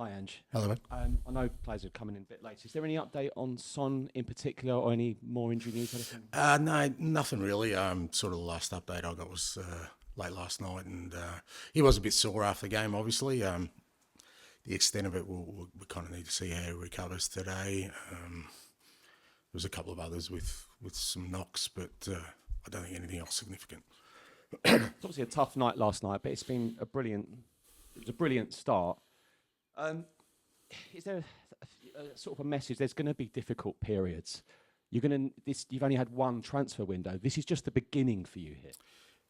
Hi, Ange. Hello, mate. I know players are coming in a bit late. Is there any update on Son in particular, or any more injury news? Anything? No, nothing really. Sort of the last update I got was late last night, and he was a bit sore after the game, obviously. The extent of it, we kind of need to see how he recovers today. There was a couple of others with some knocks, but I don't think anything else significant. It's obviously a tough night last night, but it's been a brilliant start. Is there a sort of a message? There's going to be difficult periods. You've only had one transfer window. This is just the beginning for you here.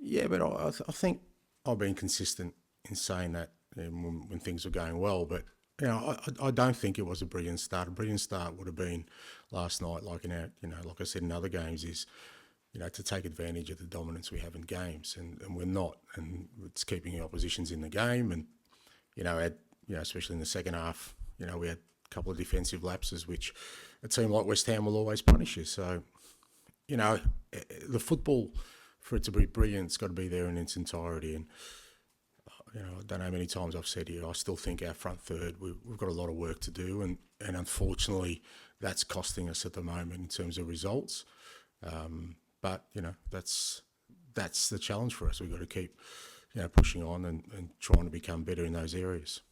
Yeah, but I think I've been consistent in saying that when things were going well. But I don't think it was a brilliant start. A brilliant start would have been last night, like like I said in other games, is to take advantage of the dominance we have in games, and we're not, and it's keeping the oppositions in the game, and especially in the second half, we had a couple of defensive lapses, which a team like West Ham will always punish you. So, the football, for it to be brilliant, it's got to be there in its entirety. And, I don't know how many times I've said here, I still think our front third, we've got a lot of work to do. And unfortunately, that's costing us at the moment in terms of results. But, that's the challenge for us. We've got to keep, pushing on and trying to become better in those areas.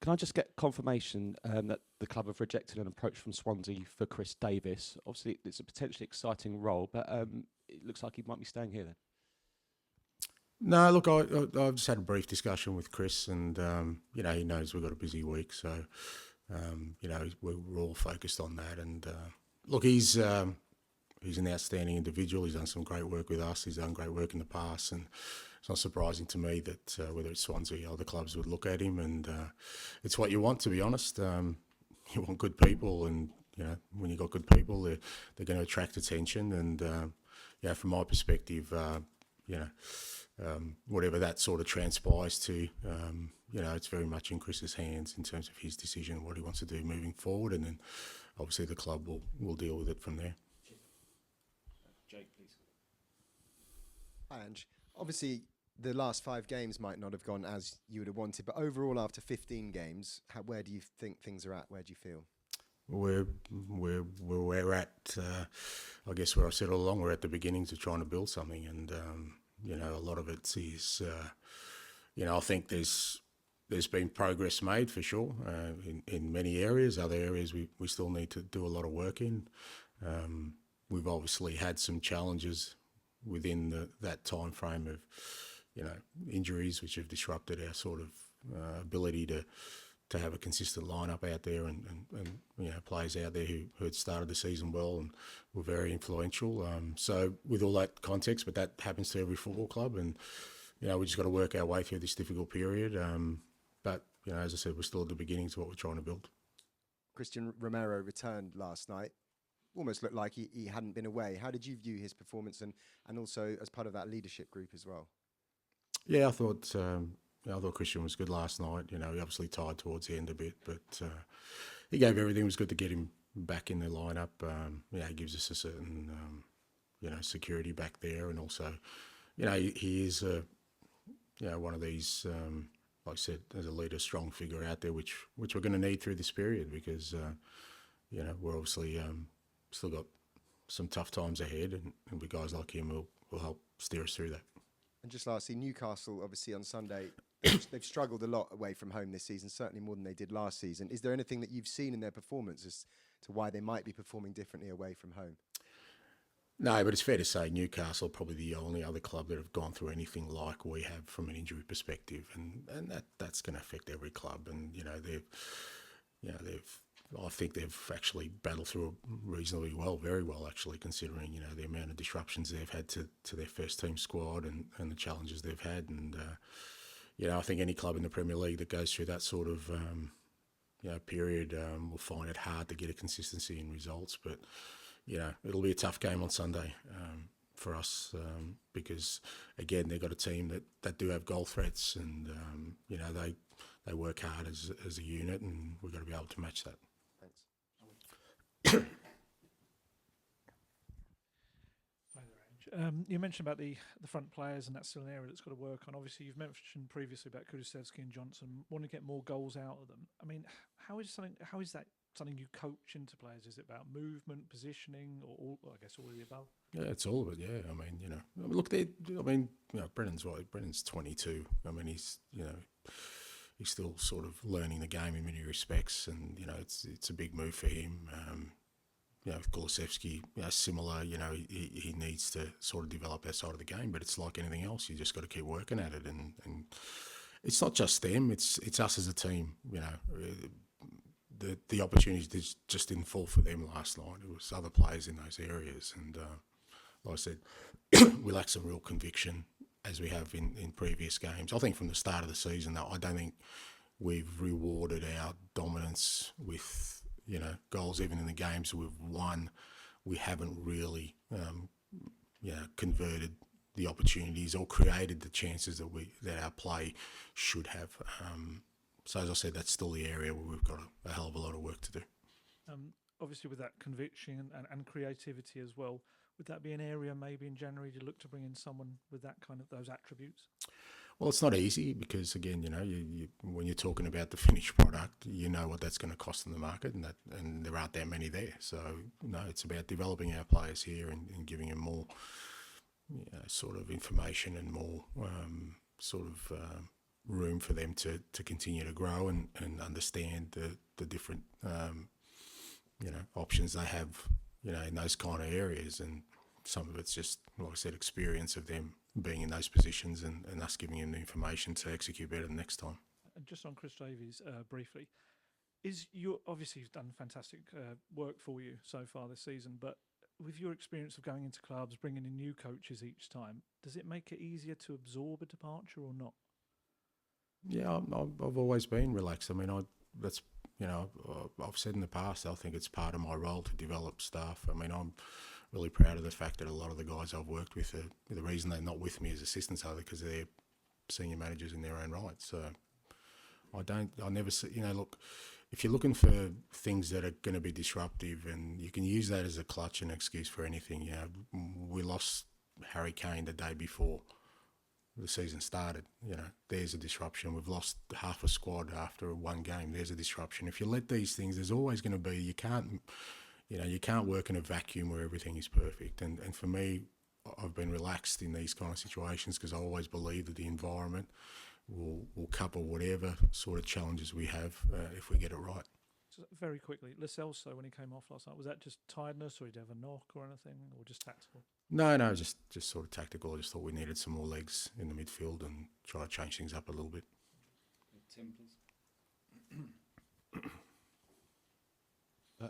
Can I just get confirmation that the club have rejected an approach from Swansea for Chris Davies? Obviously, it's a potentially exciting role, but it looks like he might be staying here then. No, look, I've just had a brief discussion with Chris, and he knows we've got a busy week, so we're all focused on that. And look, he's an outstanding individual. He's done some great work with us. He's done great work in the past, and it's not surprising to me that whether it's Swansea or other clubs would look at him, and it's what you want, to be honest. You want good people, and when you've got good people, they're going to attract attention. And from my perspective, whatever that sort of transpires to, it's very much in Chris's hands in terms of his decision, what he wants to do moving forward, and then obviously the club will deal with it from there. Jake, please. Hi, Ange. Obviously, the last 5 games might not have gone as you would have wanted, but overall, after 15 games, where do you think things are at? Where do you feel? We're at, I guess where I said all along, we're at the beginnings of trying to build something, and a lot of it is, I think there's been progress made for sure in many areas. Other areas we still need to do a lot of work in. We've obviously had some challenges within that time frame of, injuries which have disrupted our sort of ability to have a consistent lineup out there, and players out there who had started the season well and were very influential. So with all that context, but that happens to every football club, and we just got to work our way through this difficult period. But as I said, we're still at the beginnings of what we're trying to build. Cristiano Romero returned last night. Almost looked like he hadn't been away. How did you view his performance, and also as part of that leadership group as well? Yeah, I thought Christian was good last night. He obviously tired towards the end a bit, but he gave everything. It was good to get him back in the lineup. He gives us a certain, security back there, and also, he is one of these, like I said, as a leader, strong figure out there, which we're going to need through this period, because we're obviously still got some tough times ahead, and with guys like him will help steer us through that. And just lastly, Newcastle, obviously on Sunday, they've struggled a lot away from home this season, certainly more than they did last season. Is there anything that you've seen in their performance as to why they might be performing differently away from home? No, but it's fair to say Newcastle are probably the only other club that have gone through anything like we have from an injury perspective, and that's going to affect every club. And I think they've actually battled through it reasonably well, very well actually, considering the amount of disruptions they've had to their first team squad and the challenges they've had. And I think any club in the Premier League that goes through that sort of period will find it hard to get a consistency in results. But it'll be a tough game on Sunday for us because again they've got a team that do have goal threats, and they work hard as a unit, and we've got to be able to match that. Thanks. You mentioned about the front players, and that's still an area that's got to work on. Obviously, you've mentioned previously about Kulusevski and Johnson wanting to get more goals out of them. I mean, how is that something you coach into players? Is it about movement, positioning, or I guess all of the above? Yeah, it's all of it. Yeah, I mean, Brennan's 22. I mean, he's still sort of learning the game in many respects, and it's a big move for him. Kulusevski, similar. He needs to sort of develop that side of the game, but it's like anything else. You just got to keep working at it, and it's not just them. It's us as a team. The opportunities just didn't fall for them last night. It was other players in those areas, and like I said, we lack some real conviction as we have in previous games. I think from the start of the season, though, I don't think we've rewarded our dominance with goals. Even in the games we've won, we haven't really converted the opportunities or created the chances that our play should have. So as I said, that's still the area where we've got a hell of a lot of work to do. Obviously, with that conviction and creativity as well, would that be an area maybe in January to look to bring in someone with that kind of those attributes? Well, it's not easy because, again, you when you're talking about the finished product, you know what that's going to cost in the market, and there aren't that many there. So, it's about developing our players here and giving them more sort of information and more room for them to continue to grow and understand the different options they have in those kind of areas. And some of it's just, like I said, experience of them being in those positions and us giving them the information to execute better the next time. And just on Chris Davies briefly, obviously he's done fantastic work for you so far this season, but with your experience of going into clubs, bringing in new coaches each time, does it make it easier to absorb a departure or not? Yeah, I've always been relaxed. I mean, I've said in the past, I think it's part of my role to develop staff. I mean, I'm really proud of the fact that a lot of the guys I've worked with, the reason they're not with me as assistants are because they're senior managers in their own right. So I never see, look, if you're looking for things that are going to be disruptive, and you can use that as a clutch and excuse for anything. We lost Harry Kane the day before the season started. There's a disruption. We've lost half a squad after one game. There's a disruption. If you let these things, there's always going to be. You can't work in a vacuum where everything is perfect. And for me, I've been relaxed in these kind of situations because I always believe that the environment will cover whatever sort of challenges we have if we get it right. So very quickly, Lo Celso, when he came off last night, was that just tiredness, or did he have a knock or anything, or just tactical? No, just sort of tactical. I just thought we needed some more legs in the midfield and try to change things up a little bit. Tim, please.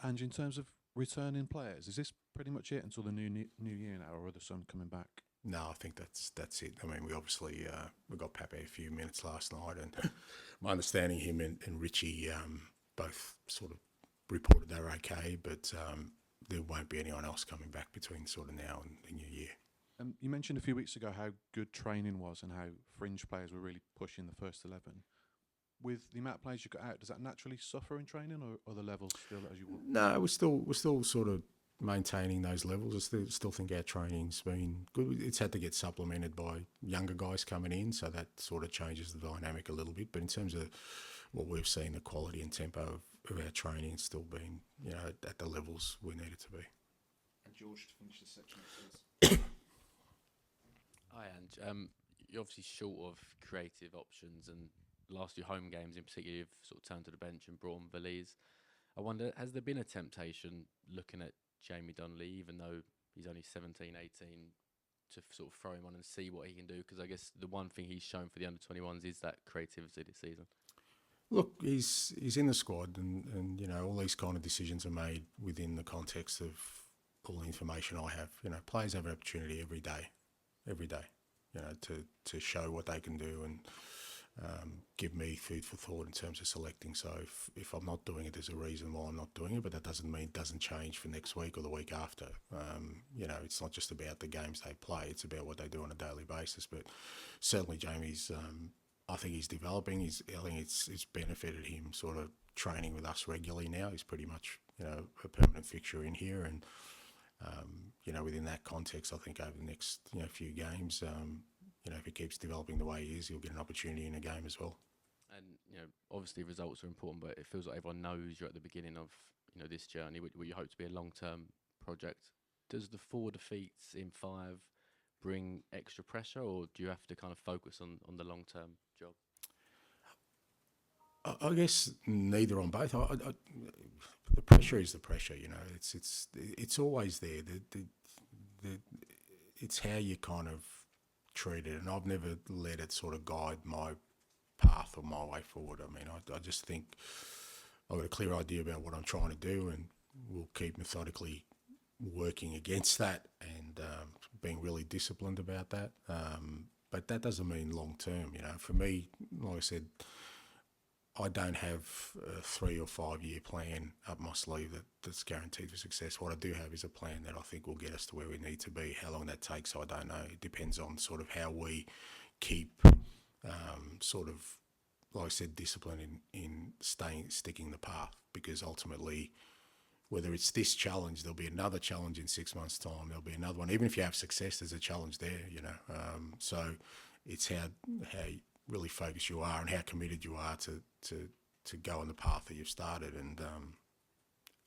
Ange, in terms of returning players, is this pretty much it until the new year now, or are there some coming back? No, I think that's it. I mean, we obviously we got Pape a few minutes last night, and my understanding, him and Richie both sort of reported they were okay, but there won't be anyone else coming back between sort of now and the new year. You mentioned a few weeks ago how good training was and how fringe players were really pushing the first 11. With the amount of players you got out, does that naturally suffer in training, or are the levels still as you want? No, we're still sort of maintaining those levels. I still think our training's been good. It's had to get supplemented by younger guys coming in, so that sort of changes the dynamic a little bit. But in terms of what we've seen, the quality and tempo of our training still been, at the levels we need it to be. And George, to finish this section, please. Hi, Ange. You're obviously short of creative options, and last few home games in particular, you've sort of turned to the bench and brought on Valise. I wonder, has there been a temptation looking at Jamie Donnelly, even though he's only 17, 18, to sort of throw him on and see what he can do? Because I guess the one thing he's shown for the under-21s is that creativity this season. Look, he's in the squad, and all these kind of decisions are made within the context of all the information I have. Players have an opportunity every day, to show what they can do and give me food for thought in terms of selecting. So if I'm not doing it, there's a reason why I'm not doing it, but that doesn't mean it doesn't change for next week or the week after. It's not just about the games they play, it's about what they do on a daily basis. But certainly Jamie's, I think he's developing. I think it's benefited him sort of training with us regularly now. He's pretty much, a permanent fixture in here, and Within that context, I think over the next few games, if he keeps developing the way he is, he'll get an opportunity in a game as well. And obviously results are important, but it feels like everyone knows you're at the beginning of this journey, what you hope to be a long-term project. Does the 4 defeats in 5 bring extra pressure, or do you have to kind of focus on the long-term job? I guess neither on both. The pressure is the pressure. It's always there. It's how you kind of treat it, and I've never let it sort of guide my path or my way forward. I mean, I just think I've got a clear idea about what I'm trying to do, and we'll keep methodically working against that and being really disciplined about that. But that doesn't mean long term. For me, like I said, I don't have a 3 or 5 year plan up my sleeve that's guaranteed for success. What I do have is a plan that I think will get us to where we need to be. How long that takes, I don't know. It depends on sort of how we keep sort of, like I said, discipline in sticking the path. Because ultimately, whether it's this challenge, there'll be another challenge in 6 months' time. There'll be another one. Even if you have success, there's a challenge there. So it's how really focused you are and how committed you are to go on the path that you've started, and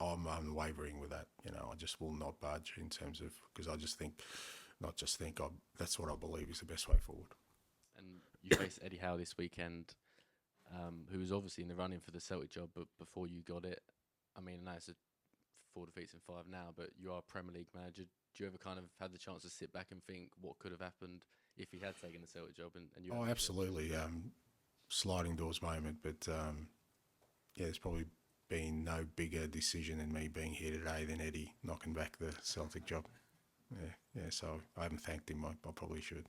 I'm unwavering with that. I just will not budge in terms of, because I just think, that's what I believe is the best way forward. And you face Eddie Howe this weekend, who was obviously in the running for the Celtic job, but before you got it, I mean, I know it's 4 defeats in 5 now, but you are a Premier League manager. Do you ever kind of have the chance to sit back and think what could have happened if he had taken the Celtic job? And you? Oh, absolutely. Sliding doors moment, but there's probably been no bigger decision in me being here today than Eddie knocking back the Celtic job. So I haven't thanked him. I probably should.